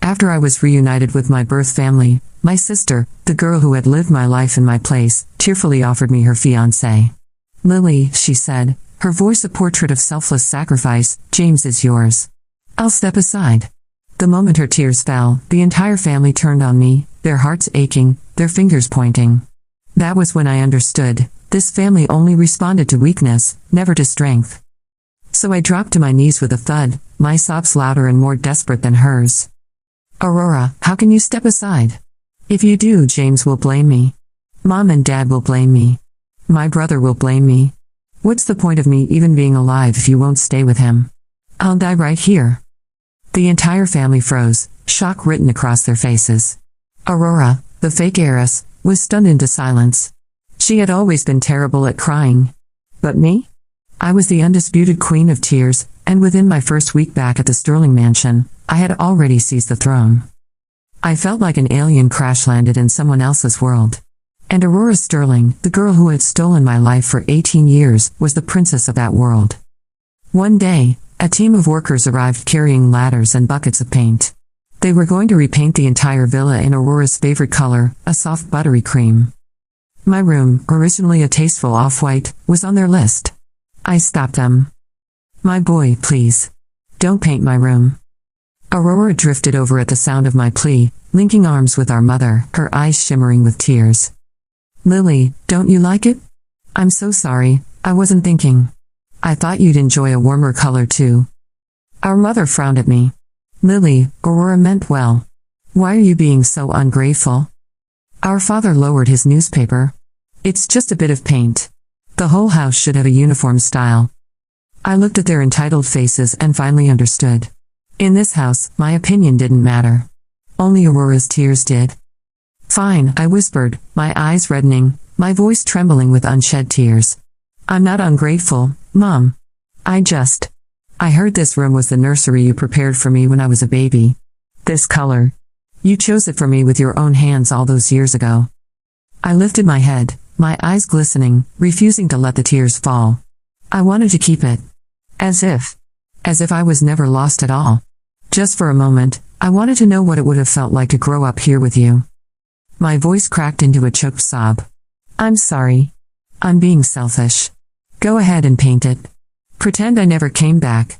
After I was reunited with my birth family, my sister, the girl who had lived my life in my place, tearfully offered me her fiancé. "Lily," she said, her voice a portrait of selfless sacrifice, "James is yours. I'll step aside." The moment her tears fell, the entire family turned on me, their hearts aching, their fingers pointing. That was when I understood, this family only responded to weakness, never to strength. So I dropped to my knees with a thud, my sobs louder and more desperate than hers. "Aurora, how can you step aside? If you do, James will blame me. Mom and Dad will blame me. My brother will blame me. What's the point of me even being alive if you won't stay with him? I'll die right here." The entire family froze, shock written across their faces. Aurora, the fake heiress, was stunned into silence. She had always been terrible at crying. But me? I was the undisputed queen of tears, and within my first week back at the Sterling mansion, I had already seized the throne. I felt like an alien crash-landed in someone else's world. And Aurora Sterling, the girl who had stolen my life for 18 years, was the princess of that world. One day, a team of workers arrived carrying ladders and buckets of paint. They were going to repaint the entire villa in Aurora's favorite color, a soft buttery cream. My room, originally a tasteful off-white, was on their list. I stopped them. "My boy, please. Don't paint my room." Aurora drifted over at the sound of my plea, linking arms with our mother, her eyes shimmering with tears. "Lily, don't you like it? I'm so sorry, I wasn't thinking. I thought you'd enjoy a warmer color too." Our mother frowned at me. "Lily, Aurora meant well. Why are you being so ungrateful?" Our father lowered his newspaper. "It's just a bit of paint. The whole house should have a uniform style." I looked at their entitled faces and finally understood. In this house, my opinion didn't matter. Only Aurora's tears did. "Fine," I whispered, my eyes reddening, my voice trembling with unshed tears. "I'm not ungrateful, Mom. I heard this room was the nursery you prepared for me when I was a baby. This color. You chose it for me with your own hands all those years ago." I lifted my head, my eyes glistening, refusing to let the tears fall. I wanted to keep it. As if I was never lost at all. Just for a moment, I wanted to know what it would have felt like to grow up here with you. My voice cracked into a choked sob. "I'm sorry. I'm being selfish. Go ahead and paint it. Pretend I never came back."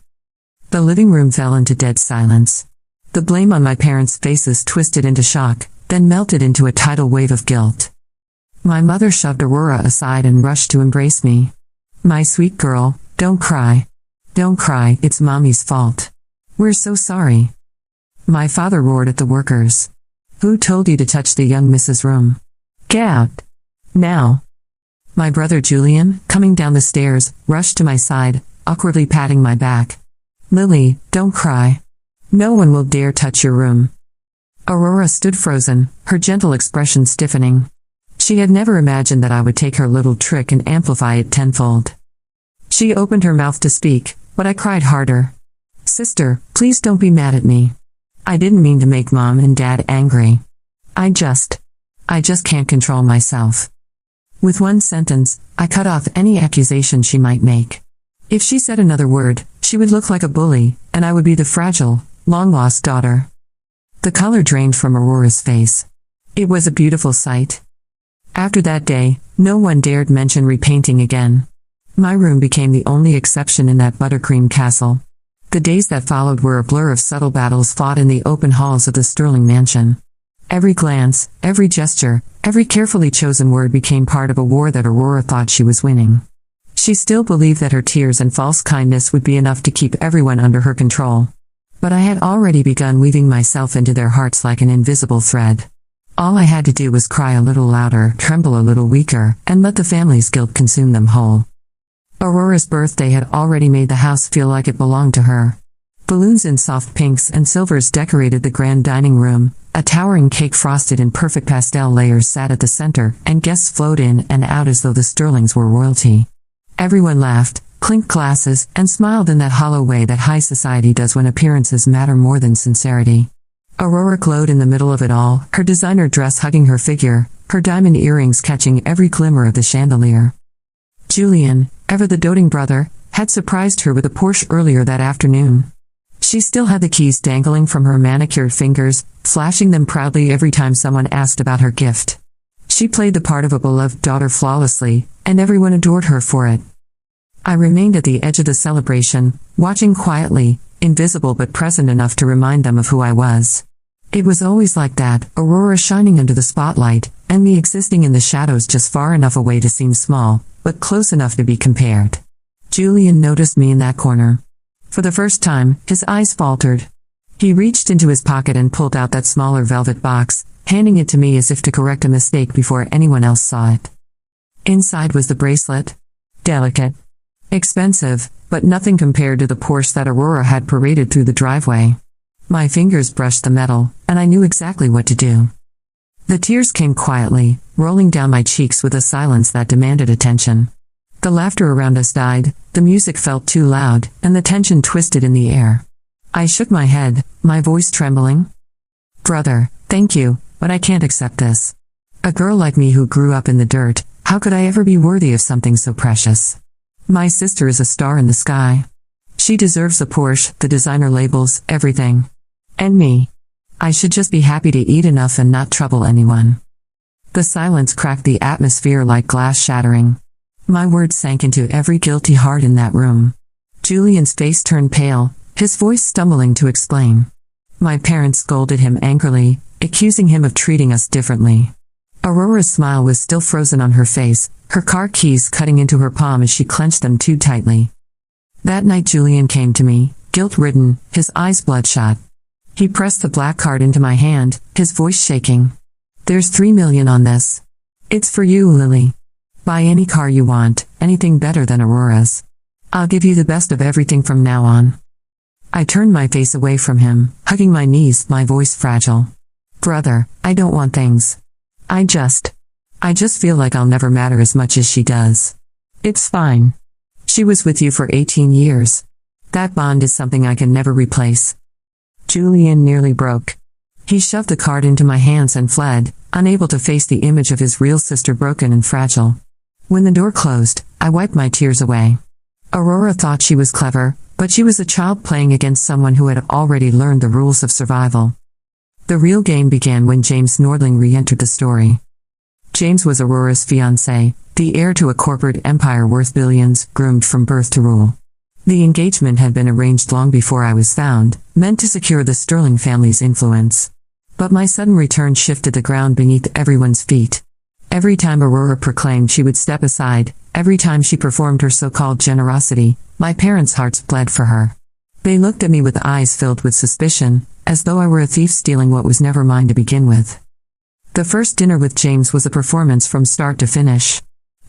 The living room fell into dead silence. The blame on my parents' faces twisted into shock, then melted into a tidal wave of guilt. My mother shoved Aurora aside and rushed to embrace me. "My sweet girl, don't cry. Don't cry, it's Mommy's fault. We're so sorry." My father roared at the workers. "Who told you to touch the young Mrs. Room? Get out. Now." My brother Julian, coming down the stairs, rushed to my side, awkwardly patting my back. "Lily, don't cry. No one will dare touch your room." Aurora stood frozen, her gentle expression stiffening. She had never imagined that I would take her little trick and amplify it tenfold. She opened her mouth to speak, but I cried harder. "Sister, please don't be mad at me. I didn't mean to make Mom and Dad angry. I just can't control myself." With one sentence, I cut off any accusation she might make. If she said another word, she would look like a bully, and I would be the fragile, long-lost daughter. The color drained from Aurora's face. It was a beautiful sight. After that day, no one dared mention repainting again. My room became the only exception in that buttercream castle. The days that followed were a blur of subtle battles fought in the open halls of the Sterling mansion. Every glance, every gesture, every carefully chosen word became part of a war that Aurora thought she was winning. She still believed that her tears and false kindness would be enough to keep everyone under her control. But I had already begun weaving myself into their hearts like an invisible thread. All I had to do was cry a little louder, tremble a little weaker, and let the family's guilt consume them whole. Aurora's birthday had already made the house feel like it belonged to her. Balloons in soft pinks and silvers decorated the grand dining room, a towering cake frosted in perfect pastel layers sat at the center, and guests flowed in and out as though the Sterlings were royalty. Everyone laughed, clinked glasses, and smiled in that hollow way that high society does when appearances matter more than sincerity. Aurora glowed in the middle of it all, her designer dress hugging her figure, her diamond earrings catching every glimmer of the chandelier. Julian, ever the doting brother, had surprised her with a Porsche earlier that afternoon. She still had the keys dangling from her manicured fingers, flashing them proudly every time someone asked about her gift. She played the part of a beloved daughter flawlessly, and everyone adored her for it. I remained at the edge of the celebration, watching quietly, invisible but present enough to remind them of who I was. It was always like that, Aurora shining under the spotlight, and me existing in the shadows just far enough away to seem small, but close enough to be compared. Julian noticed me in that corner. For the first time, his eyes faltered. He reached into his pocket and pulled out that smaller velvet box, handing it to me as if to correct a mistake before anyone else saw it. Inside was the bracelet. Delicate. Expensive, but nothing compared to the Porsche that Aurora had paraded through the driveway. My fingers brushed the metal, and I knew exactly what to do. The tears came quietly, rolling down my cheeks with a silence that demanded attention. The laughter around us died, the music felt too loud, and the tension twisted in the air. I shook my head, my voice trembling. Brother, thank you, but I can't accept this. A girl like me who grew up in the dirt, how could I ever be worthy of something so precious? My sister is a star in the sky. She deserves the Porsche, the designer labels, everything. And me. I should just be happy to eat enough and not trouble anyone. The silence cracked the atmosphere like glass shattering. My words sank into every guilty heart in that room. Julian's face turned pale, his voice stumbling to explain. My parents scolded him angrily, accusing him of treating us differently. Aurora's smile was still frozen on her face, her car keys cutting into her palm as she clenched them too tightly. That night Julian came to me, guilt-ridden, his eyes bloodshot. He pressed the black card into my hand, his voice shaking. There's $3 million on this. It's for you, Lily. Buy any car you want, anything better than Aurora's. I'll give you the best of everything from now on. I turned my face away from him, hugging my knees, my voice fragile. Brother, I don't want things. I just feel like I'll never matter as much as she does. It's fine. She was with you for 18 years. That bond is something I can never replace. Julian nearly broke. He shoved the card into my hands and fled, unable to face the image of his real sister broken and fragile. When the door closed, I wiped my tears away. Aurora thought she was clever, but she was a child playing against someone who had already learned the rules of survival. The real game began when James Nordling re-entered the story. James was Aurora's fiancé, the heir to a corporate empire worth billions, groomed from birth to rule. The engagement had been arranged long before I was found, meant to secure the Sterling family's influence. But my sudden return shifted the ground beneath everyone's feet. Every time Aurora proclaimed she would step aside, every time she performed her so-called generosity, my parents' hearts bled for her. They looked at me with eyes filled with suspicion, as though I were a thief stealing what was never mine to begin with. The first dinner with James was a performance from start to finish.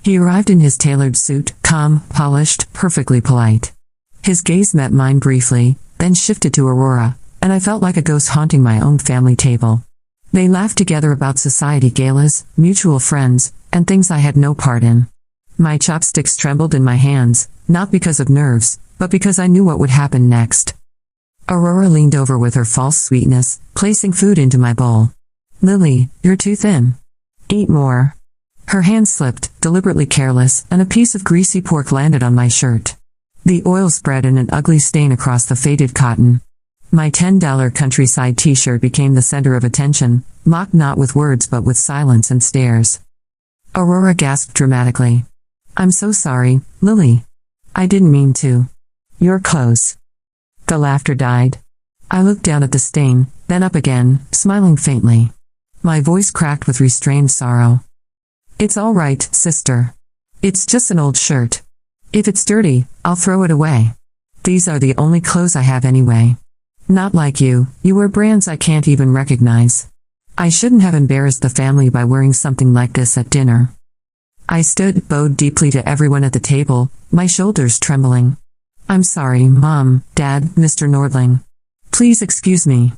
He arrived in his tailored suit, calm, polished, perfectly polite. His gaze met mine briefly, then shifted to Aurora, and I felt like a ghost haunting my own family table. They laughed together about society galas, mutual friends, and things I had no part in. My chopsticks trembled in my hands, not because of nerves, but because I knew what would happen next. Aurora leaned over with her false sweetness, placing food into my bowl. Lily, you're too thin. Eat more. Her hand slipped, deliberately careless, and a piece of greasy pork landed on my shirt. The oil spread in an ugly stain across the faded cotton. My $10 countryside t-shirt became the center of attention, mocked not with words but with silence and stares. Aurora gasped dramatically. I'm so sorry, Lily. I didn't mean to. Your clothes. The laughter died. I looked down at the stain, then up again, smiling faintly. My voice cracked with restrained sorrow. It's all right, sister. It's just an old shirt. If it's dirty, I'll throw it away. These are the only clothes I have anyway. Not like you, you wear brands I can't even recognize. I shouldn't have embarrassed the family by wearing something like this at dinner. I stood, bowed deeply to everyone at the table, my shoulders trembling. I'm sorry, Mom, Dad, Mr. Nordling. Please excuse me.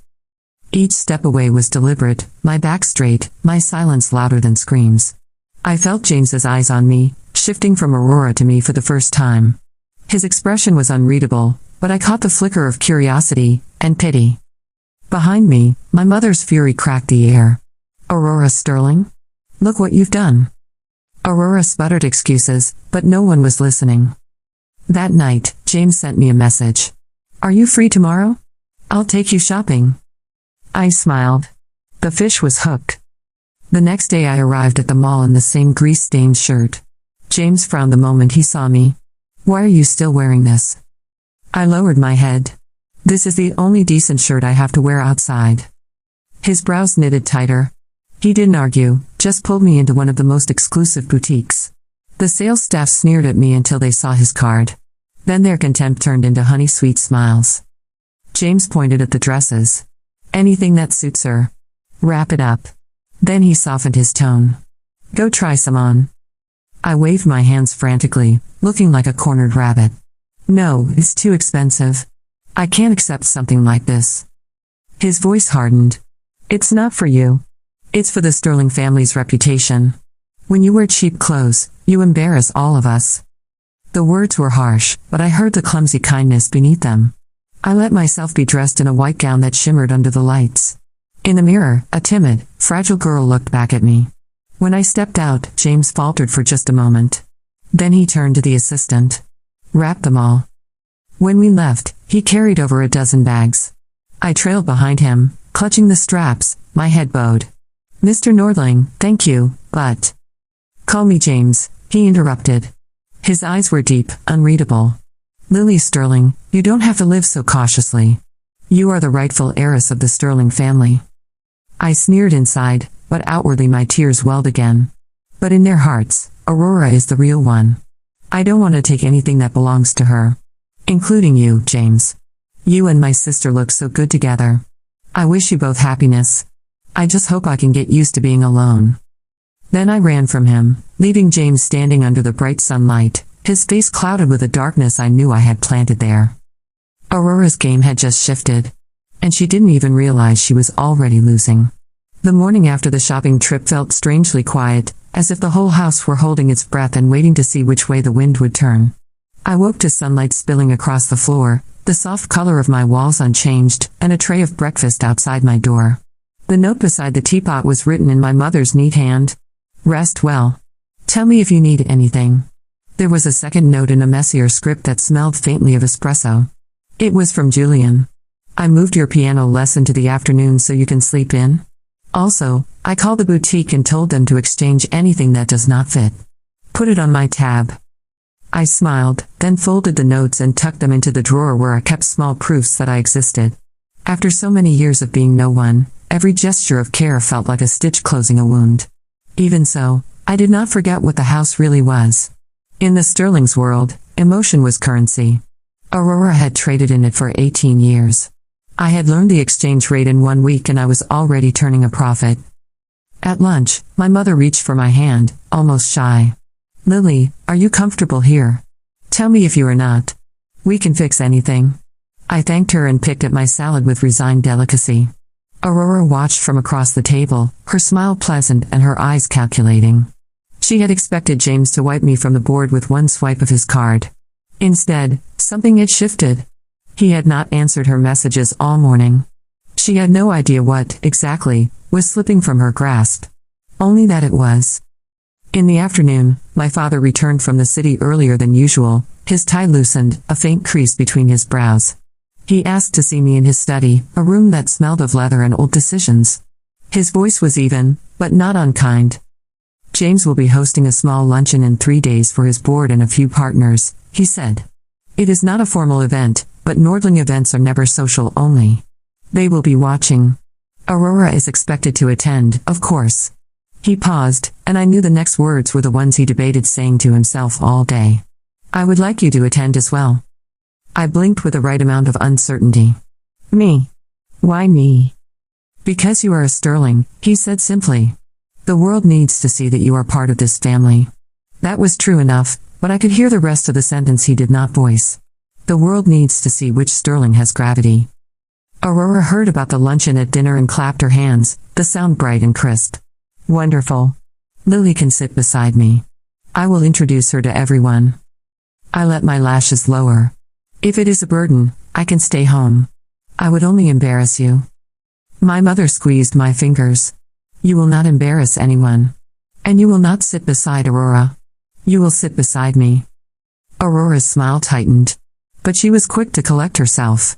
Each step away was deliberate, my back straight, my silence louder than screams. I felt James's eyes on me, shifting from Aurora to me for the first time. His expression was unreadable, but I caught the flicker of curiosity and pity. Behind me, my mother's fury cracked the air. Aurora Sterling? Look what you've done. Aurora sputtered excuses, but no one was listening. That night, James sent me a message. Are you free tomorrow? I'll take you shopping. I smiled. The fish was hooked. The next day I arrived at the mall in the same grease-stained shirt. James frowned the moment he saw me. Why are you still wearing this? I lowered my head. This is the only decent shirt I have to wear outside. His brows knitted tighter. He didn't argue, just pulled me into one of the most exclusive boutiques. The sales staff sneered at me until they saw his card. Then their contempt turned into honey-sweet smiles. James pointed at the dresses. Anything that suits her. Wrap it up. Then he softened his tone. Go try some on. I waved my hands frantically, looking like a cornered rabbit. No, it's too expensive. I can't accept something like this. His voice hardened. It's not for you. It's for the Sterling family's reputation. When you wear cheap clothes, you embarrass all of us. The words were harsh, but I heard the clumsy kindness beneath them. I let myself be dressed in a white gown that shimmered under the lights. In the mirror, a timid, fragile girl looked back at me. When I stepped out, James faltered for just a moment. Then he turned to the assistant. Wrap them all. When we left, he carried over a dozen bags. I trailed behind him, clutching the straps, my head bowed. Mr. Nordling, thank you, but... Call me James, he interrupted. His eyes were deep, unreadable. Lily Sterling, you don't have to live so cautiously. You are the rightful heiress of the Sterling family. I sneered inside, but outwardly my tears welled again. But in their hearts, Aurora is the real one. I don't want to take anything that belongs to her. Including you, James. You and my sister look so good together. I wish you both happiness. I just hope I can get used to being alone. Then I ran from him, leaving James standing under the bright sunlight, his face clouded with a darkness I knew I had planted there. Aurora's game had just shifted. And she didn't even realize she was already losing. The morning after the shopping trip felt strangely quiet, as if the whole house were holding its breath and waiting to see which way the wind would turn. I woke to sunlight spilling across the floor, the soft color of my walls unchanged, and a tray of breakfast outside my door. The note beside the teapot was written in my mother's neat hand. Rest well. Tell me if you need anything. There was a second note in a messier script that smelled faintly of espresso. It was from Julian. I moved your piano lesson to the afternoon so you can sleep in. Also, I called the boutique and told them to exchange anything that does not fit. Put it on my tab. I smiled, then folded the notes and tucked them into the drawer where I kept small proofs that I existed. After so many years of being no one, every gesture of care felt like a stitch closing a wound. Even so, I did not forget what the house really was. In the Sterling's world, emotion was currency. Aurora had traded in it for 18 years. I had learned the exchange rate in 1 week and I was already turning a profit. At lunch, my mother reached for my hand, almost shy. Lily, are you comfortable here? Tell me if you are not. We can fix anything. I thanked her and picked at my salad with resigned delicacy. Aurora watched from across the table, her smile pleasant and her eyes calculating. She had expected James to wipe me from the board with one swipe of his card. Instead, something had shifted. He had not answered her messages all morning. She had no idea what, exactly, was slipping from her grasp. Only that it was. In the afternoon, my father returned from the city earlier than usual, his tie loosened, a faint crease between his brows. He asked to see me in his study, a room that smelled of leather and old decisions. His voice was even, but not unkind. James will be hosting a small luncheon in 3 days for his board and a few partners, he said. It is not a formal event, but Nordling events are never social only. They will be watching. Aurora is expected to attend, of course. He paused, and I knew the next words were the ones he debated saying to himself all day. I would like you to attend as well. I blinked with the right amount of uncertainty. Me? Why me? Because you are a Sterling, he said simply. The world needs to see that you are part of this family. That was true enough, but I could hear the rest of the sentence he did not voice. The world needs to see which Sterling has gravity. Aurora heard about the luncheon at dinner and clapped her hands, the sound bright and crisp. Wonderful. Lily can sit beside me. I will introduce her to everyone. I let my lashes lower. If it is a burden, I can stay home. I would only embarrass you. My mother squeezed my fingers. You will not embarrass anyone. And you will not sit beside Aurora. You will sit beside me. Aurora's smile tightened. But she was quick to collect herself.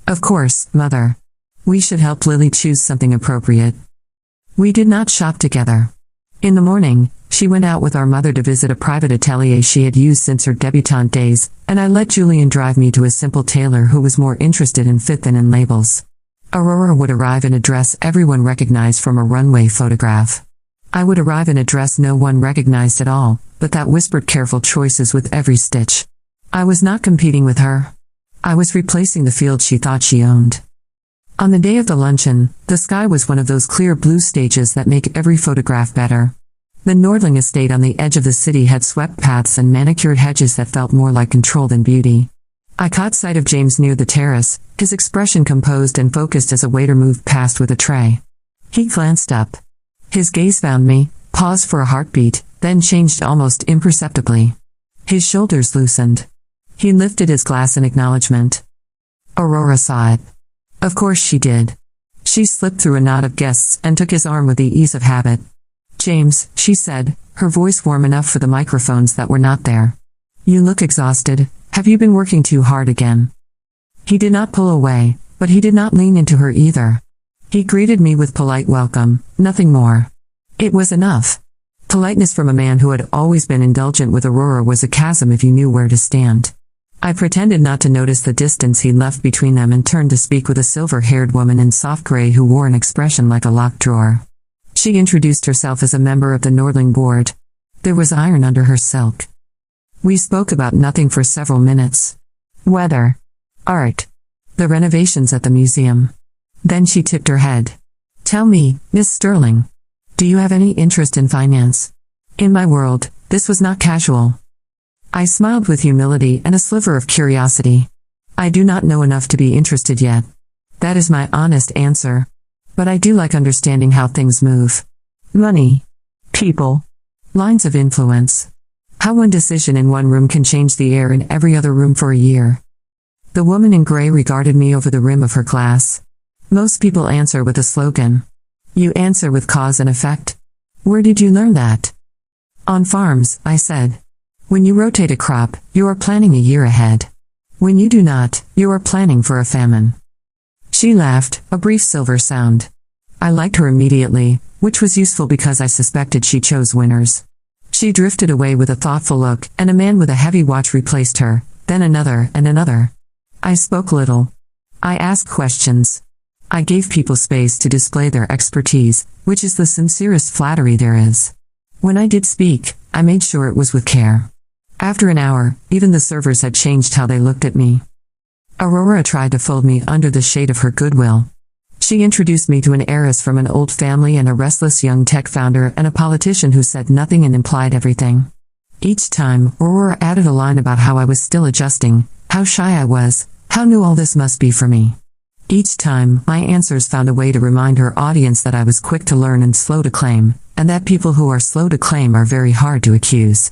Of course, Mother. We should help Lily choose something appropriate. We did not shop together. In the morning, she went out with our mother to visit a private atelier she had used since her debutante days, and I let Julian drive me to a simple tailor who was more interested in fit than in labels. Aurora would arrive in a dress everyone recognized from a runway photograph. I would arrive in a dress no one recognized at all, but that whispered careful choices with every stitch. I was not competing with her. I was replacing the field she thought she owned. On the day of the luncheon, the sky was one of those clear blue stages that make every photograph better. The Nordling estate on the edge of the city had swept paths and manicured hedges that felt more like control than beauty. I caught sight of James near the terrace, his expression composed and focused as a waiter moved past with a tray. He glanced up. His gaze found me, paused for a heartbeat, then changed almost imperceptibly. His shoulders loosened. He lifted his glass in acknowledgement. Aurora saw it. Of course she did. She slipped through a knot of guests and took his arm with the ease of habit. James, she said, her voice warm enough for the microphones that were not there. You look exhausted. Have you been working too hard again? He did not pull away, but he did not lean into her either. He greeted me with polite welcome, nothing more. It was enough. Politeness from a man who had always been indulgent with Aurora was a chasm if you knew where to stand. I pretended not to notice the distance he left between them and turned to speak with a silver-haired woman in soft gray who wore an expression like a locked drawer. She introduced herself as a member of the Nordling board. There was iron under her silk. We spoke about nothing for several minutes. Weather. Art. The renovations at the museum. Then she tipped her head. Tell me, Miss Sterling. Do you have any interest in finance? In my world, this was not casual. I smiled with humility and a sliver of curiosity. I do not know enough to be interested yet. That is my honest answer. But I do like understanding how things move. Money. People. Lines of influence. How one decision in one room can change the air in every other room for a year. The woman in gray regarded me over the rim of her glass. Most people answer with a slogan. You answer with cause and effect. Where did you learn that? On farms, I said. When you rotate a crop, you are planning a year ahead. When you do not, you are planning for a famine. She laughed, a brief silver sound. I liked her immediately, which was useful because I suspected she chose winners. She drifted away with a thoughtful look, and a man with a heavy watch replaced her, then another and another. I spoke little. I asked questions. I gave people space to display their expertise, which is the sincerest flattery there is. When I did speak, I made sure it was with care. After an hour, even the servers had changed how they looked at me. Aurora tried to fold me under the shade of her goodwill. She introduced me to an heiress from an old family and a restless young tech founder and a politician who said nothing and implied everything. Each time, Aurora added a line about how I was still adjusting, how shy I was, how new all this must be for me. Each time, my answers found a way to remind her audience that I was quick to learn and slow to claim, and that people who are slow to claim are very hard to accuse.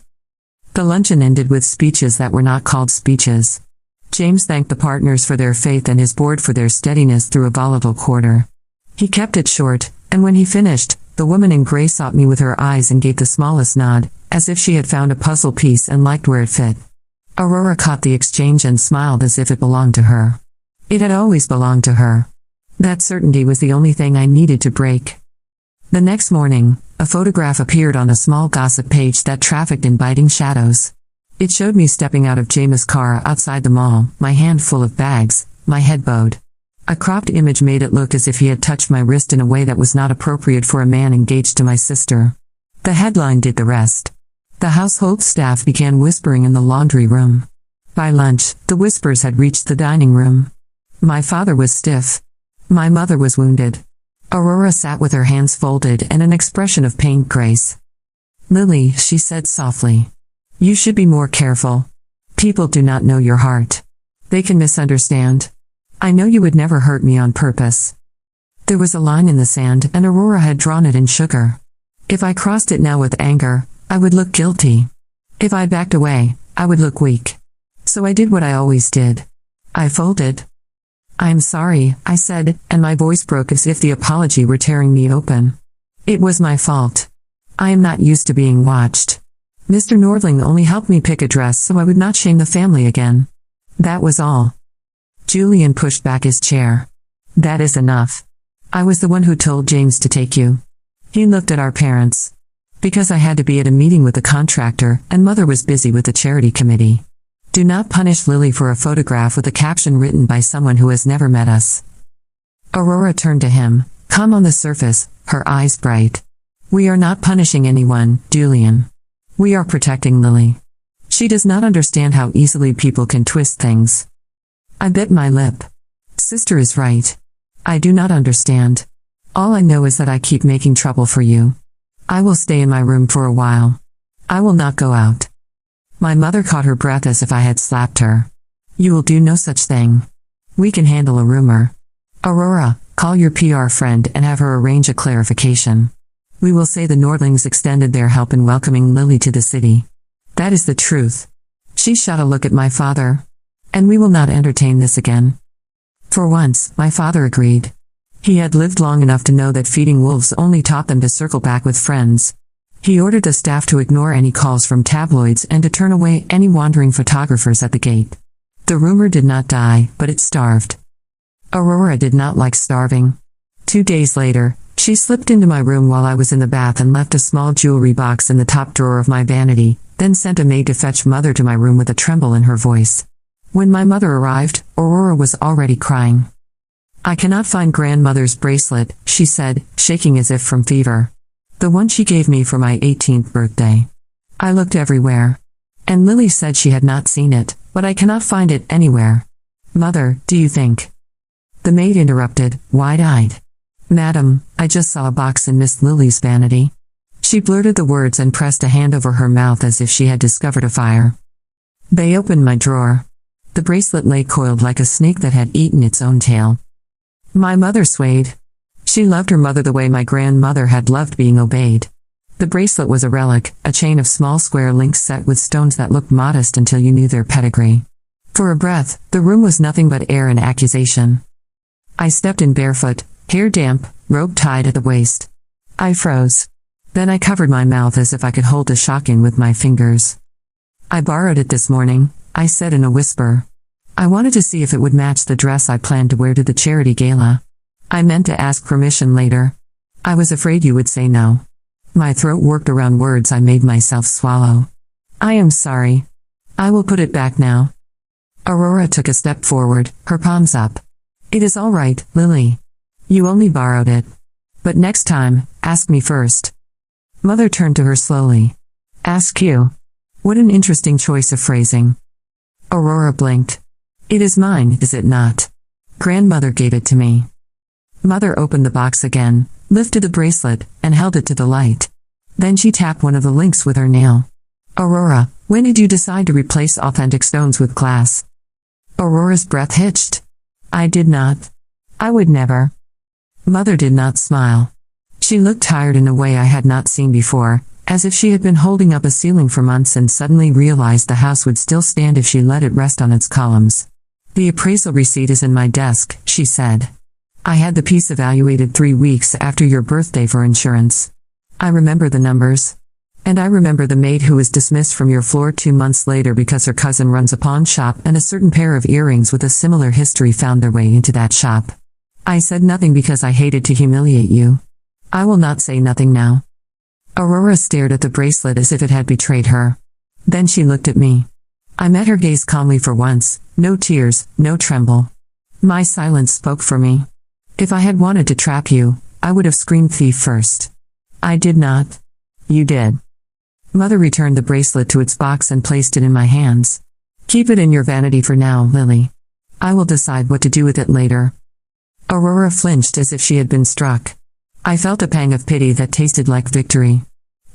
The luncheon ended with speeches that were not called speeches. James thanked the partners for their faith and his board for their steadiness through a volatile quarter. He kept it short, and when he finished, the woman in gray sought me with her eyes and gave the smallest nod, as if she had found a puzzle piece and liked where it fit. Aurora caught the exchange and smiled as if it belonged to her. It had always belonged to her. That certainty was the only thing I needed to break. The next morning, a photograph appeared on a small gossip page that trafficked in biting shadows. It showed me stepping out of James' car outside the mall, my hand full of bags, my head bowed. A cropped image made it look as if he had touched my wrist in a way that was not appropriate for a man engaged to my sister. The headline did the rest. The household staff began whispering in the laundry room. By lunch, the whispers had reached the dining room. My father was stiff. My mother was wounded. Aurora sat with her hands folded and an expression of pained grace. Lily, she said softly. You should be more careful. People do not know your heart. They can misunderstand. I know you would never hurt me on purpose. There was a line in the sand and Aurora had drawn it in sugar. If I crossed it now with anger, I would look guilty. If I backed away, I would look weak. So I did what I always did. I folded. I'm sorry, I said, and my voice broke as if the apology were tearing me open. It was my fault. I am not used to being watched. Mr. Nordling only helped me pick a dress so I would not shame the family again. That was all. Julian pushed back his chair. That is enough. I was the one who told James to take you. He looked at our parents. Because I had to be at a meeting with the contractor, and Mother was busy with the charity committee. Do not punish Lily for a photograph with a caption written by someone who has never met us. Aurora turned to him, calm on the surface, her eyes bright. We are not punishing anyone, Julian. We are protecting Lily. She does not understand how easily people can twist things. I bit my lip. Sister is right. I do not understand. All I know is that I keep making trouble for you. I will stay in my room for a while. I will not go out. My mother caught her breath as if I had slapped her. You will do no such thing. We can handle a rumor. Aurora, call your PR friend and have her arrange a clarification. We will say the Nordlings extended their help in welcoming Lily to the city. That is the truth. She shot a look at my father. And we will not entertain this again. For once, my father agreed. He had lived long enough to know that feeding wolves only taught them to circle back with friends. He ordered the staff to ignore any calls from tabloids and to turn away any wandering photographers at the gate. The rumor did not die, but it starved. Aurora did not like starving. 2 days later, she slipped into my room while I was in the bath and left a small jewelry box in the top drawer of my vanity, then sent a maid to fetch Mother to my room with a tremble in her voice. When my mother arrived, Aurora was already crying. I cannot find grandmother's bracelet, she said, shaking as if from fever. The one she gave me for my 18th birthday. I looked everywhere. And Lily said she had not seen it, but I cannot find it anywhere. Mother, do you think? The maid interrupted, wide-eyed. Madam, I just saw a box in Miss Lily's vanity. She blurted the words and pressed a hand over her mouth as if she had discovered a fire. They opened my drawer. The bracelet lay coiled like a snake that had eaten its own tail. My mother swayed. She loved her mother the way my grandmother had loved being obeyed. The bracelet was a relic, a chain of small square links set with stones that looked modest until you knew their pedigree. For a breath, the room was nothing but air and accusation. I stepped in barefoot, hair damp, robe tied at the waist. I froze. Then I covered my mouth as if I could hold the shock in with my fingers. I borrowed it this morning, I said in a whisper. I wanted to see if it would match the dress I planned to wear to the charity gala. I meant to ask permission later. I was afraid you would say no. My throat worked around words I made myself swallow. I am sorry. I will put it back now. Aurora took a step forward, her palms up. It is all right, Lily. You only borrowed it. But next time, ask me first. Mother turned to her slowly. Ask you. What an interesting choice of phrasing. Aurora blinked. It is mine, is it not? Grandmother gave it to me. Mother opened the box again, lifted the bracelet, and held it to the light. Then she tapped one of the links with her nail. Aurora, when did you decide to replace authentic stones with glass? Aurora's breath hitched. I did not. I would never. Mother did not smile. She looked tired in a way I had not seen before, as if she had been holding up a ceiling for months and suddenly realized the house would still stand if she let it rest on its columns. The appraisal receipt is in my desk, she said. I had the piece evaluated 3 weeks after your birthday for insurance. I remember the numbers. And I remember the maid who was dismissed from your floor 2 months later because her cousin runs a pawn shop and a certain pair of earrings with a similar history found their way into that shop. I said nothing because I hated to humiliate you. I will not say nothing now. Aurora stared at the bracelet as if it had betrayed her. Then she looked at me. I met her gaze calmly for once, no tears, no tremble. My silence spoke for me. If I had wanted to trap you, I would have screamed thief first. I did not. You did. Mother returned the bracelet to its box and placed it in my hands. Keep it in your vanity for now, Lily. I will decide what to do with it later. Aurora flinched as if she had been struck. I felt a pang of pity that tasted like victory.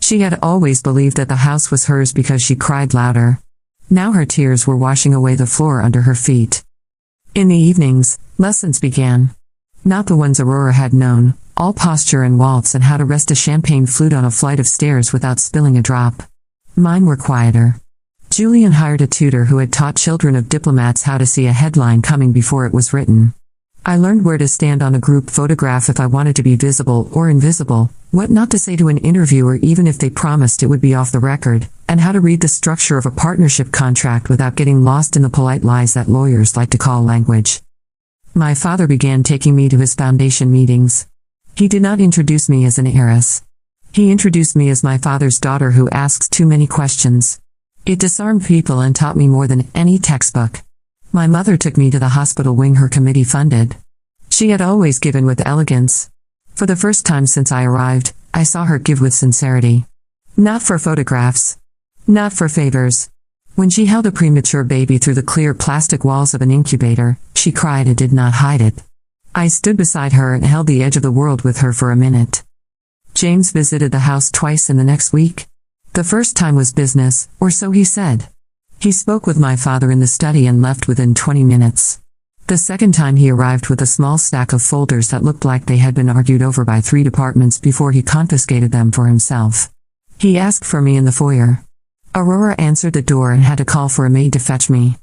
She had always believed that the house was hers because she cried louder. Now her tears were washing away the floor under her feet. In the evenings, lessons began. Not the ones Aurora had known, all posture and waltz and how to rest a champagne flute on a flight of stairs without spilling a drop. Mine were quieter. Julian hired a tutor who had taught children of diplomats how to see a headline coming before it was written. I learned where to stand on a group photograph if I wanted to be visible or invisible, what not to say to an interviewer even if they promised it would be off the record, and how to read the structure of a partnership contract without getting lost in the polite lies that lawyers like to call language. My father began taking me to his foundation meetings. He did not introduce me as an heiress. He introduced me as my father's daughter who asks too many questions. It disarmed people and taught me more than any textbook. My mother took me to the hospital wing her committee funded. She had always given with elegance. For the first time since I arrived, I saw her give with sincerity. Not for photographs. Not for favors. When she held a premature baby through the clear plastic walls of an incubator, she cried and did not hide it. I stood beside her and held the edge of the world with her for a minute. James visited the house twice in the next week. The first time was business, or so he said. He spoke with my father in the study and left within 20 minutes. The second time he arrived with a small stack of folders that looked like they had been argued over by 3 departments before he confiscated them for himself. He asked for me in the foyer. Aurora answered the door and had to call for a maid to fetch me.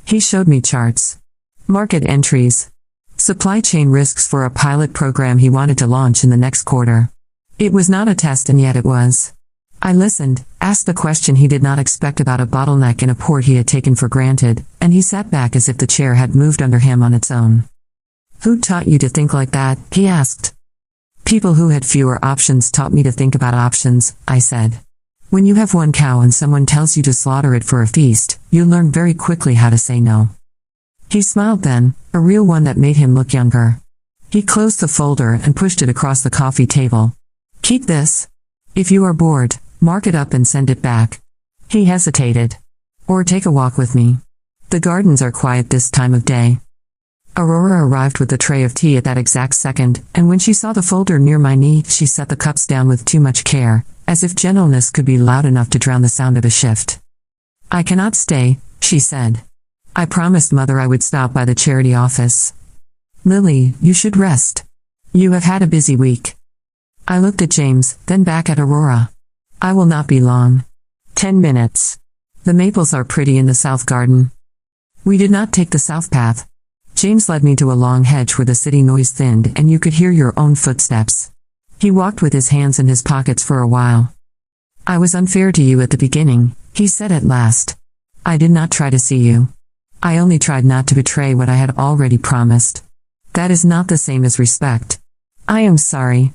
He showed me charts. Market entries. Supply chain risks for a pilot program he wanted to launch in the next quarter. It was not a test and yet it was. I listened, asked the question he did not expect about a bottleneck in a port he had taken for granted, and he sat back as if the chair had moved under him on its own. Who taught you to think like that? He asked. People who had fewer options taught me to think about options, I said. When you have one cow and someone tells you to slaughter it for a feast, you learn very quickly how to say no. He smiled then, a real one that made him look younger. He closed the folder and pushed it across the coffee table. Keep this. If you are bored, mark it up and send it back. He hesitated. Or take a walk with me. The gardens are quiet this time of day. Aurora arrived with a tray of tea at that exact second, and when she saw the folder near my knee, she set the cups down with too much care, as if gentleness could be loud enough to drown the sound of a shift. I cannot stay, she said. I promised Mother I would stop by the charity office. Lily, you should rest. You have had a busy week. I looked at James, then back at Aurora. I will not be long. 10 minutes. The maples are pretty in the south garden. We did not take the south path. James led me to a long hedge where the city noise thinned and you could hear your own footsteps. He walked with his hands in his pockets for a while. I was unfair to you at the beginning, he said at last. I did not try to see you. I only tried not to betray what I had already promised. That is not the same as respect. I am sorry.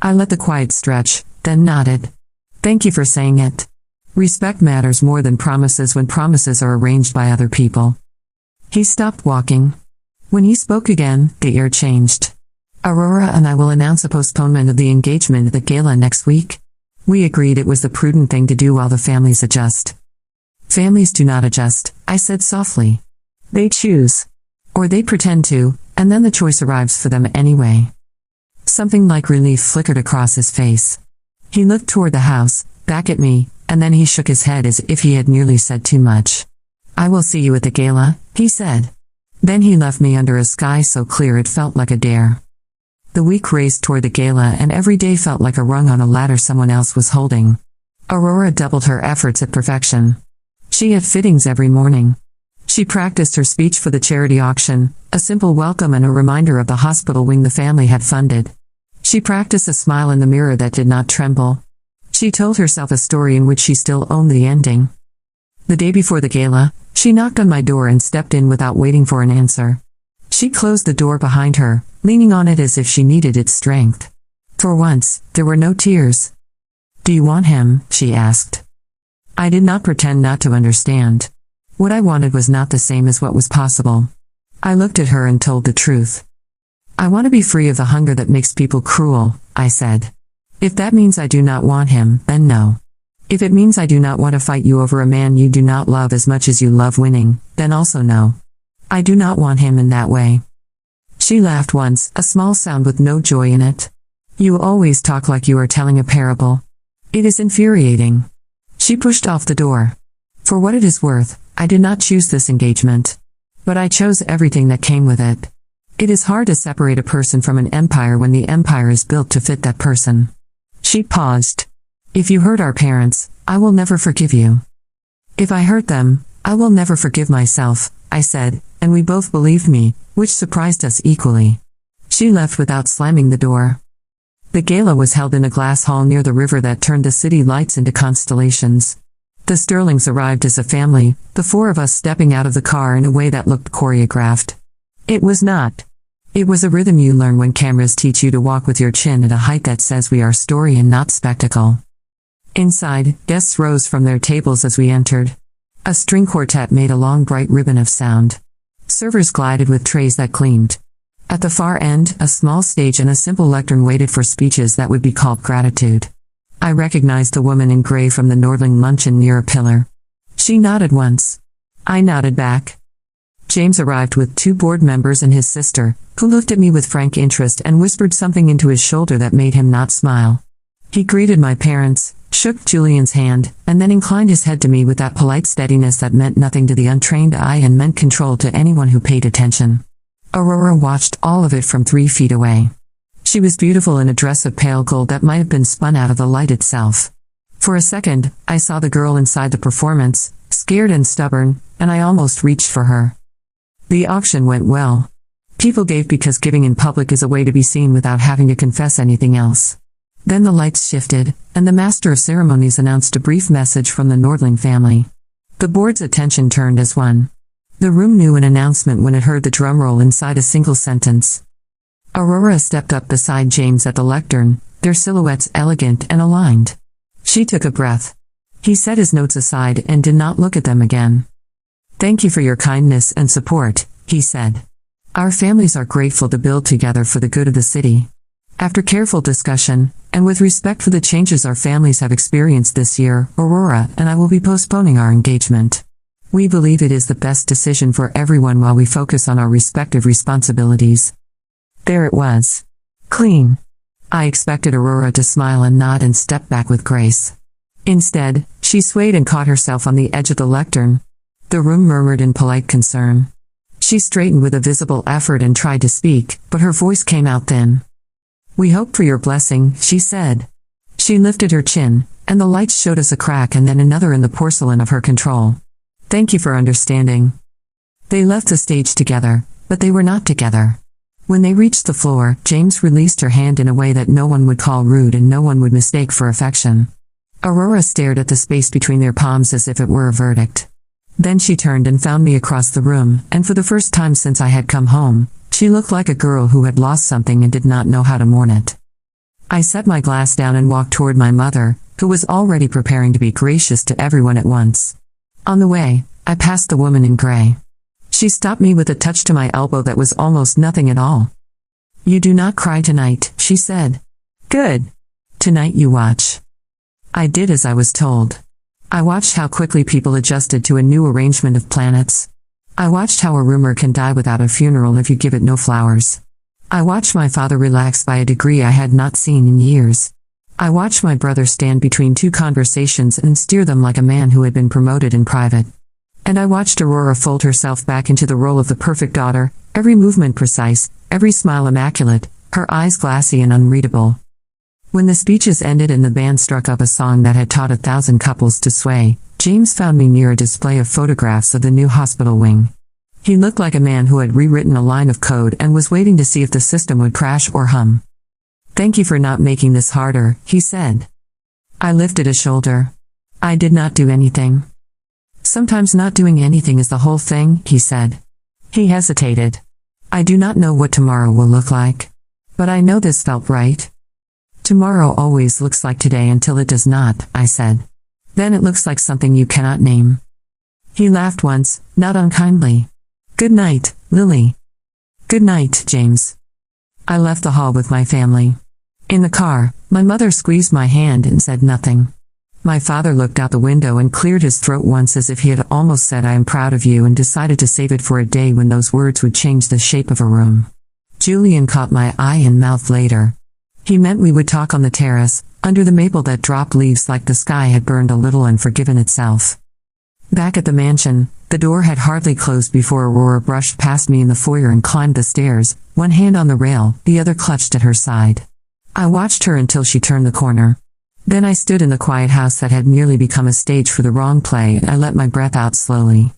I let the quiet stretch, then nodded. Thank you for saying it. Respect matters more than promises when promises are arranged by other people. He stopped walking. When he spoke again, the air changed. Aurora and I will announce a postponement of the engagement at the gala next week. We agreed it was the prudent thing to do while the families adjust. Families do not adjust, I said softly. They choose. Or they pretend to, and then the choice arrives for them anyway. Something like relief flickered across his face. He looked toward the house, back at me, and then he shook his head as if he had nearly said too much. I will see you at the gala, he said. Then he left me under a sky so clear it felt like a dare. The week raced toward the gala and every day felt like a rung on a ladder someone else was holding. Aurora doubled her efforts at perfection. She had fittings every morning. She practiced her speech for the charity auction, a simple welcome and a reminder of the hospital wing the family had funded. She practiced a smile in the mirror that did not tremble. She told herself a story in which she still owned the ending. The day before the gala, she knocked on my door and stepped in without waiting for an answer. She closed the door behind her, leaning on it as if she needed its strength. For once, there were no tears. Do you want him? She asked. I did not pretend not to understand. What I wanted was not the same as what was possible. I looked at her and told the truth. I want to be free of the hunger that makes people cruel, I said. If that means I do not want him, then no. If it means I do not want to fight you over a man you do not love as much as you love winning, then also no. I do not want him in that way. She laughed once, a small sound with no joy in it. You always talk like you are telling a parable. It is infuriating. She pushed off the door. For what it is worth, I did not choose this engagement. But I chose everything that came with it. It is hard to separate a person from an empire when the empire is built to fit that person. She paused. If you hurt our parents, I will never forgive you. If I hurt them, I will never forgive myself, I said, and we both believed me, which surprised us equally. She left without slamming the door. The gala was held in a glass hall near the river that turned the city lights into constellations. The Sterlings arrived as a family, the four of us stepping out of the car in a way that looked choreographed. It was not. It was a rhythm you learn when cameras teach you to walk with your chin at a height that says we are story and not spectacle. Inside, guests rose from their tables as we entered. A string quartet made a long bright ribbon of sound. Servers glided with trays that gleamed. At the far end, a small stage and a simple lectern waited for speeches that would be called gratitude. I recognized the woman in gray from the Nordling luncheon near a pillar. She nodded once. I nodded back. James arrived with 2 board members and his sister, who looked at me with frank interest and whispered something into his shoulder that made him not smile. He greeted my parents, shook Julian's hand, and then inclined his head to me with that polite steadiness that meant nothing to the untrained eye and meant control to anyone who paid attention. Aurora watched all of it from 3 feet away. She was beautiful in a dress of pale gold that might have been spun out of the light itself. For a second, I saw the girl inside the performance, scared and stubborn, and I almost reached for her. The auction went well. People gave because giving in public is a way to be seen without having to confess anything else. Then the lights shifted, and the master of ceremonies announced a brief message from the Nordling family. The board's attention turned as one. The room knew an announcement when it heard the drum roll inside a single sentence. Aurora stepped up beside James at the lectern, their silhouettes elegant and aligned. She took a breath. He set his notes aside and did not look at them again. "Thank you for your kindness and support," he said. "Our families are grateful to build together for the good of the city." After careful discussion, and with respect for the changes our families have experienced this year, Aurora and I will be postponing our engagement. We believe it is the best decision for everyone while we focus on our respective responsibilities. There it was. Clean. I expected Aurora to smile and nod and step back with grace. Instead, she swayed and caught herself on the edge of the lectern. The room murmured in polite concern. She straightened with a visible effort and tried to speak, but her voice came out thin. "We hope for your blessing," she said. She lifted her chin, and the lights showed us a crack and then another in the porcelain of her control. "Thank you for understanding." They left the stage together, but they were not together. When they reached the floor, James released her hand in a way that no one would call rude and no one would mistake for affection. Aurora stared at the space between their palms as if it were a verdict. Then she turned and found me across the room, and for the first time since I had come home, she looked like a girl who had lost something and did not know how to mourn it. I set my glass down and walked toward my mother, who was already preparing to be gracious to everyone at once. On the way, I passed the woman in gray. She stopped me with a touch to my elbow that was almost nothing at all. "You do not cry tonight," she said. "Good. Tonight you watch." I did as I was told. I watched how quickly people adjusted to a new arrangement of planets. I watched how a rumor can die without a funeral if you give it no flowers. I watched my father relax by a degree I had not seen in years. I watched my brother stand between 2 conversations and steer them like a man who had been promoted in private. And I watched Aurora fold herself back into the role of the perfect daughter, every movement precise, every smile immaculate, her eyes glassy and unreadable. When the speeches ended and the band struck up a song that had taught 1,000 couples to sway, James found me near a display of photographs of the new hospital wing. He looked like a man who had rewritten a line of code and was waiting to see if the system would crash or hum. "Thank you for not making this harder," he said. I lifted a shoulder. "I did not do anything." "Sometimes not doing anything is the whole thing," he said. He hesitated. "I do not know what tomorrow will look like. But I know this felt right." "Tomorrow always looks like today until it does not," I said. "Then it looks like something you cannot name." He laughed once, not unkindly. "Good night, Lily." "Good night, James." I left the hall with my family. In the car, my mother squeezed my hand and said nothing. My father looked out the window and cleared his throat once as if he had almost said "I am proud of you" and decided to save it for a day when those words would change the shape of a room. Julian caught my eye and mouthed later. He meant we would talk on the terrace, under the maple that dropped leaves like the sky had burned a little and forgiven itself. Back at the mansion, the door had hardly closed before Aurora brushed past me in the foyer and climbed the stairs, one hand on the rail, the other clutched at her side. I watched her until she turned the corner. Then I stood in the quiet house that had nearly become a stage for the wrong play and I let my breath out slowly.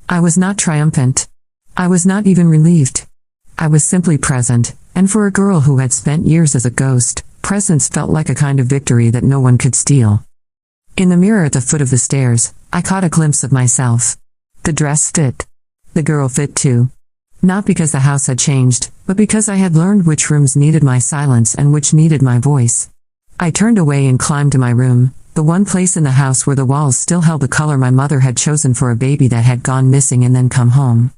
I was not triumphant. I was not even relieved. I was simply present, and for a girl who had spent years as a ghost, Presence felt like a kind of victory that no one could steal. In the mirror at the foot of the stairs, I caught a glimpse of myself. The dress fit. The girl fit too. Not because the house had changed, but because I had learned which rooms needed my silence and which needed my voice. I turned away and climbed to my room, the one place in the house where the walls still held the color my mother had chosen for a baby that had gone missing and then come home.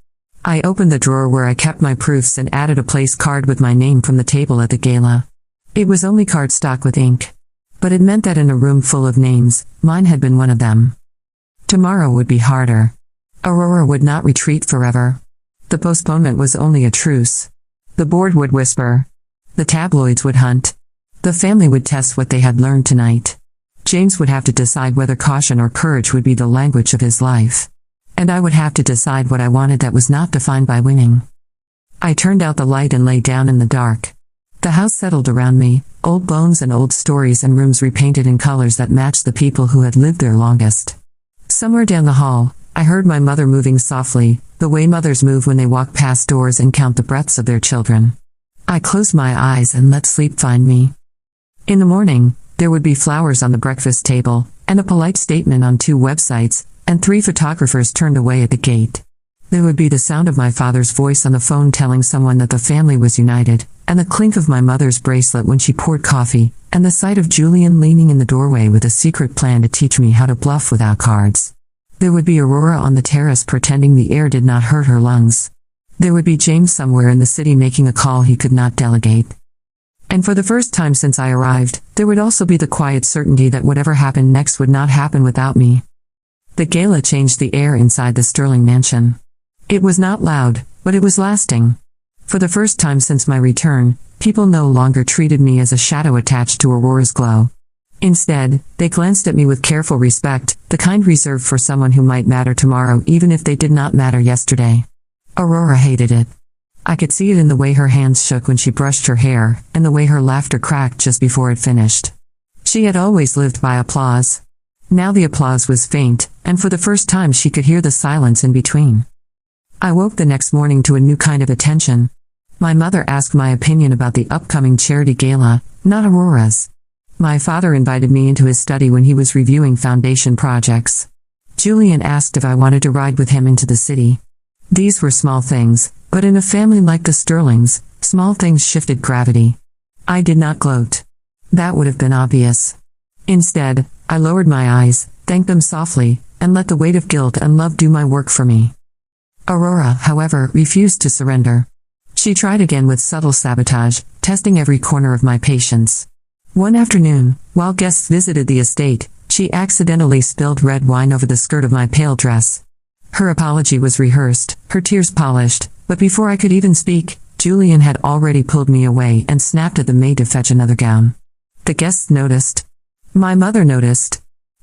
I opened the drawer where I kept my proofs and added a place card with my name from the table at the gala. It was only cardstock with ink. But it meant that in a room full of names, mine had been one of them. Tomorrow would be harder. Aurora would not retreat forever. The postponement was only a truce. The board would whisper. The tabloids would hunt. The family would test what they had learned tonight. James would have to decide whether caution or courage would be the language of his life. And I would have to decide what I wanted that was not defined by winning. I turned out the light and lay down in the dark. The house settled around me, old bones and old stories and rooms repainted in colors that matched the people who had lived there longest. Somewhere down the hall, I heard my mother moving softly, the way mothers move when they walk past doors and count the breaths of their children. I closed my eyes and let sleep find me. In the morning, there would be flowers on the breakfast table, and a polite statement on 2 websites, and 3 photographers turned away at the gate. There would be the sound of my father's voice on the phone telling someone that the family was united, and the clink of my mother's bracelet when she poured coffee, and the sight of Julian leaning in the doorway with a secret plan to teach me how to bluff without cards. There would be Aurora on the terrace pretending the air did not hurt her lungs. There would be James somewhere in the city making a call he could not delegate. And for the first time since I arrived, there would also be the quiet certainty that whatever happened next would not happen without me. The gala changed the air inside the Sterling mansion. It was not loud, but it was lasting. For the first time since my return, people no longer treated me as a shadow attached to Aurora's glow. Instead, they glanced at me with careful respect, the kind reserved for someone who might matter tomorrow even if they did not matter yesterday. Aurora hated it. I could see it in the way her hands shook when she brushed her hair, and the way her laughter cracked just before it finished. She had always lived by applause. Now the applause was faint, and for the first time she could hear the silence in between. I woke the next morning to a new kind of attention. My mother asked my opinion about the upcoming charity gala, not Aurora's. My father invited me into his study when he was reviewing foundation projects. Julian asked if I wanted to ride with him into the city. These were small things, but in a family like the Sterlings, small things shifted gravity. I did not gloat. That would have been obvious. Instead, I lowered my eyes, thanked them softly, and let the weight of guilt and love do my work for me. Aurora, however, refused to surrender. She tried again with subtle sabotage, testing every corner of my patience. One afternoon, while guests visited the estate, she accidentally spilled red wine over the skirt of my pale dress. Her apology was rehearsed, her tears polished, but before I could even speak, Julian had already pulled me away and snapped at the maid to fetch another gown. The guests noticed. My mother noticed.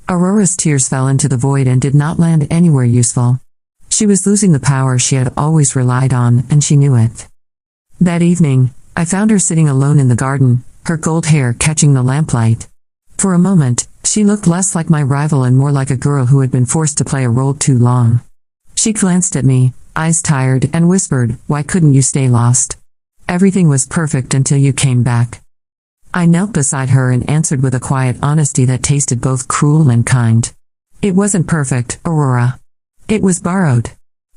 Aurora's tears fell into the void and did not land anywhere useful. She was losing the power she had always relied on, and she knew it. That evening, I found her sitting alone in the garden, her gold hair catching the lamplight. For a moment, she looked less like my rival and more like a girl who had been forced to play a role too long. She glanced at me, eyes tired, and whispered, "Why couldn't you stay lost? Everything was perfect until you came back." I knelt beside her and answered with a quiet honesty that tasted both cruel and kind. "It wasn't perfect, Aurora. It was borrowed.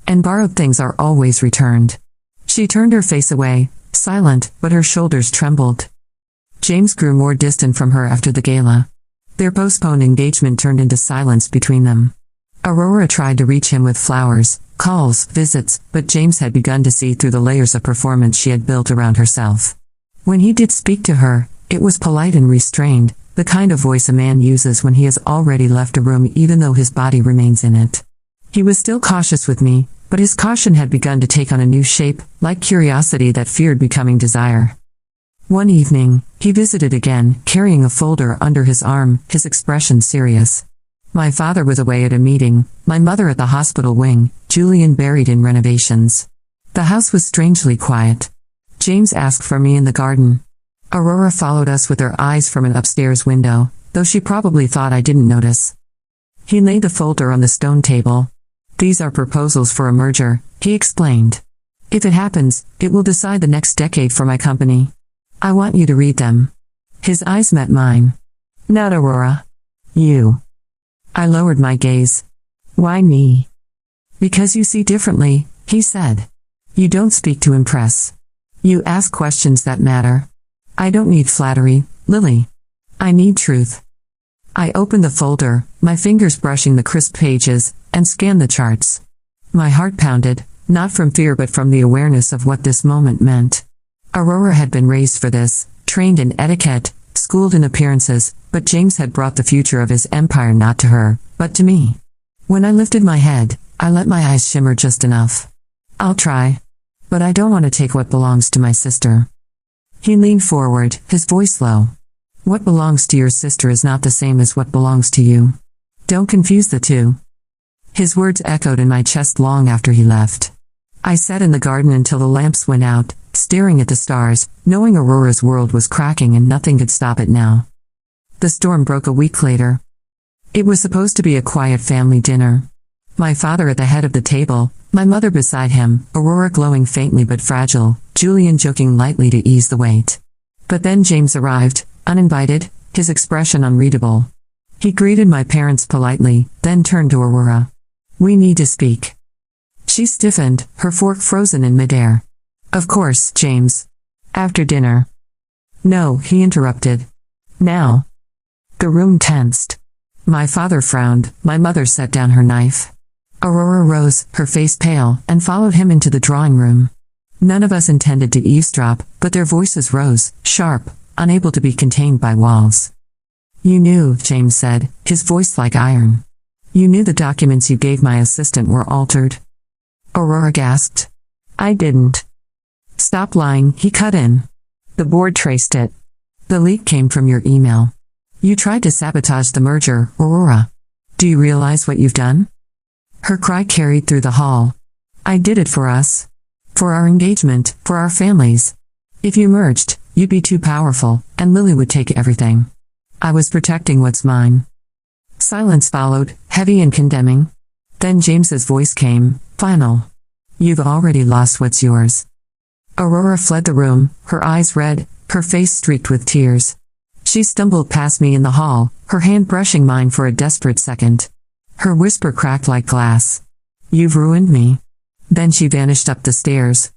And borrowed things are always returned." She turned her face away, silent, but her shoulders trembled. James grew more distant from her after the gala. Their postponed engagement turned into silence between them. Aurora tried to reach him with flowers, calls, visits, but James had begun to see through the layers of performance she had built around herself. When he did speak to her, it was polite and restrained, the kind of voice a man uses when he has already left a room even though his body remains in it. He was still cautious with me, but his caution had begun to take on a new shape, like curiosity that feared becoming desire. One evening, he visited again, carrying a folder under his arm, his expression serious. My father was away at a meeting, my mother at the hospital wing, Julian buried in renovations. The house was strangely quiet. James asked for me in the garden. Aurora followed us with her eyes from an upstairs window, though she probably thought I didn't notice. He laid the folder on the stone table. "These are proposals for a merger," he explained. "If it happens, it will decide the next decade for my company. I want you to read them." His eyes met mine. Not Aurora. You. I lowered my gaze. Why me? Because you see differently, he said. You don't speak to impress. You ask questions that matter. I don't need flattery, Lily. I need truth. I opened the folder, my fingers brushing the crisp pages, and scanned the charts. My heart pounded, not from fear but from the awareness of what this moment meant. Aurora had been raised for this, trained in etiquette, schooled in appearances, but James had brought the future of his empire not to her, but to me. When I lifted my head, I let my eyes shimmer just enough. I'll try. But I don't want to take what belongs to my sister. He leaned forward, his voice low. What belongs to your sister is not the same as what belongs to you. Don't confuse the two. His words echoed in my chest long after he left. I sat in the garden until the lamps went out, staring at the stars, knowing Aurora's world was cracking and nothing could stop it now. The storm broke a week later. It was supposed to be a quiet family dinner. My father at the head of the table, my mother beside him, Aurora glowing faintly but fragile, Julian joking lightly to ease the weight. But then James arrived, uninvited, his expression unreadable. He greeted my parents politely, then turned to Aurora. We need to speak. She stiffened, her fork frozen in midair. Of course, James. After dinner. No, he interrupted. Now. The room tensed. My father frowned, my mother set down her knife. Aurora rose, her face pale, and followed him into the drawing room. None of us intended to eavesdrop, but their voices rose, sharp, unable to be contained by walls. You knew, James said, his voice like iron. You knew the documents you gave my assistant were altered. Aurora gasped. I didn't. Stop lying, he cut in. The board traced it. The leak came from your email. You tried to sabotage the merger, Aurora. Do you realize what you've done? Her cry carried through the hall. I did it for us. For our engagement, for our families. If you merged, you'd be too powerful, and Lily would take everything. I was protecting what's mine. Silence followed, heavy and condemning. Then James's voice came, final. You've already lost what's yours. Aurora fled the room, her eyes red, her face streaked with tears. She stumbled past me in the hall, her hand brushing mine for a desperate second. Her whisper cracked like glass. You've ruined me. Then she vanished up the stairs.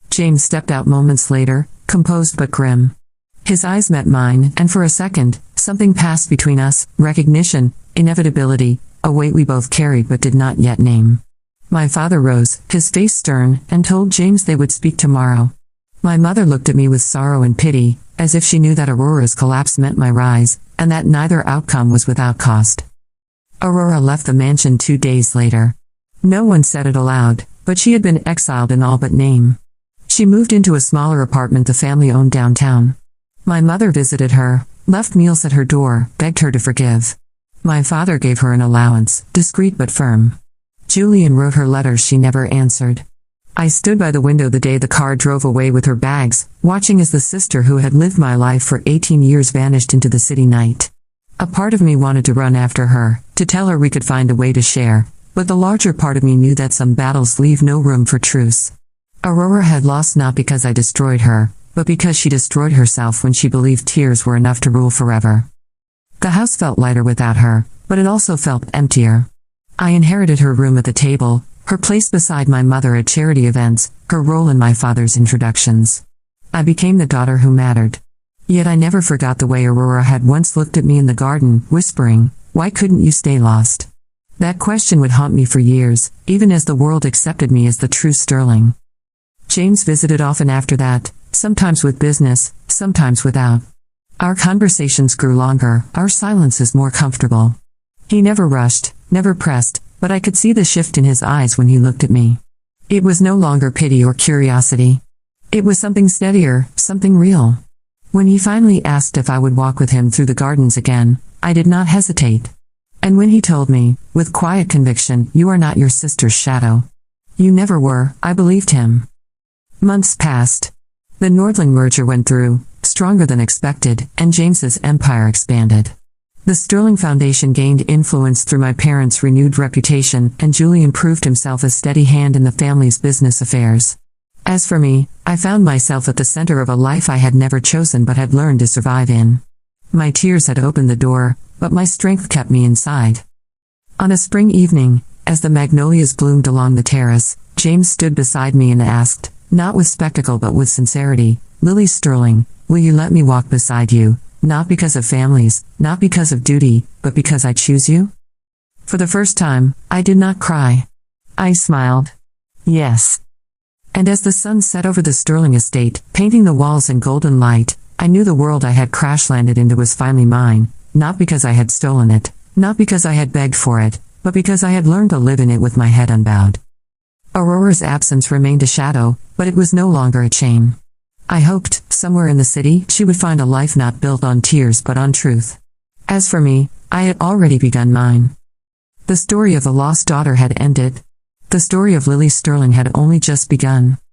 James stepped out moments later, composed but grim. His eyes met mine, and for a second, something passed between us, recognition, inevitability, a weight we both carried but did not yet name. My father rose, his face stern, and told James they would speak tomorrow. My mother looked at me with sorrow and pity, as if she knew that Aurora's collapse meant my rise, and that neither outcome was without cost. Aurora left the mansion 2 days later. No one said it aloud, but she had been exiled in all but name. She moved into a smaller apartment the family owned downtown. My mother visited her, left meals at her door, begged her to forgive. My father gave her an allowance, discreet but firm. Julian wrote her letters she never answered. I stood by the window the day the car drove away with her bags, watching as the sister who had lived my life for 18 years vanished into the city night. A part of me wanted to run after her, to tell her we could find a way to share, but the larger part of me knew that some battles leave no room for truce. Aurora had lost not because I destroyed her, but because she destroyed herself when she believed tears were enough to rule forever. The house felt lighter without her, but it also felt emptier. I inherited her room at the table, her place beside my mother at charity events, her role in my father's introductions. I became the daughter who mattered. Yet I never forgot the way Aurora had once looked at me in the garden, whispering, "Why couldn't you stay lost?" That question would haunt me for years, even as the world accepted me as the true Sterling. James visited often after that, sometimes with business, sometimes without. Our conversations grew longer, our silences more comfortable. He never rushed, never pressed, but I could see the shift in his eyes when he looked at me. It was no longer pity or curiosity. It was something steadier, something real. When he finally asked if I would walk with him through the gardens again, I did not hesitate. And when he told me, with quiet conviction, "You are not your sister's shadow. You never were," I believed him. Months passed. The Nordling merger went through, stronger than expected, and James's empire expanded. The Sterling Foundation gained influence through my parents' renewed reputation, and Julian proved himself a steady hand in the family's business affairs. As for me, I found myself at the center of a life I had never chosen but had learned to survive in. My tears had opened the door, but my strength kept me inside. On a spring evening, as the magnolias bloomed along the terrace, James stood beside me and asked, not with spectacle but with sincerity, "Lily Sterling, will you let me walk beside you, not because of families, not because of duty, but because I choose you?" For the first time, I did not cry. I smiled. Yes. And as the sun set over the Sterling estate, painting the walls in golden light, I knew the world I had crash-landed into was finally mine, not because I had stolen it, not because I had begged for it, but because I had learned to live in it with my head unbowed. Aurora's absence remained a shadow, but it was no longer a shame. I hoped, somewhere in the city, she would find a life not built on tears but on truth. As for me, I had already begun mine. The story of the lost daughter had ended. The story of Lily Sterling had only just begun.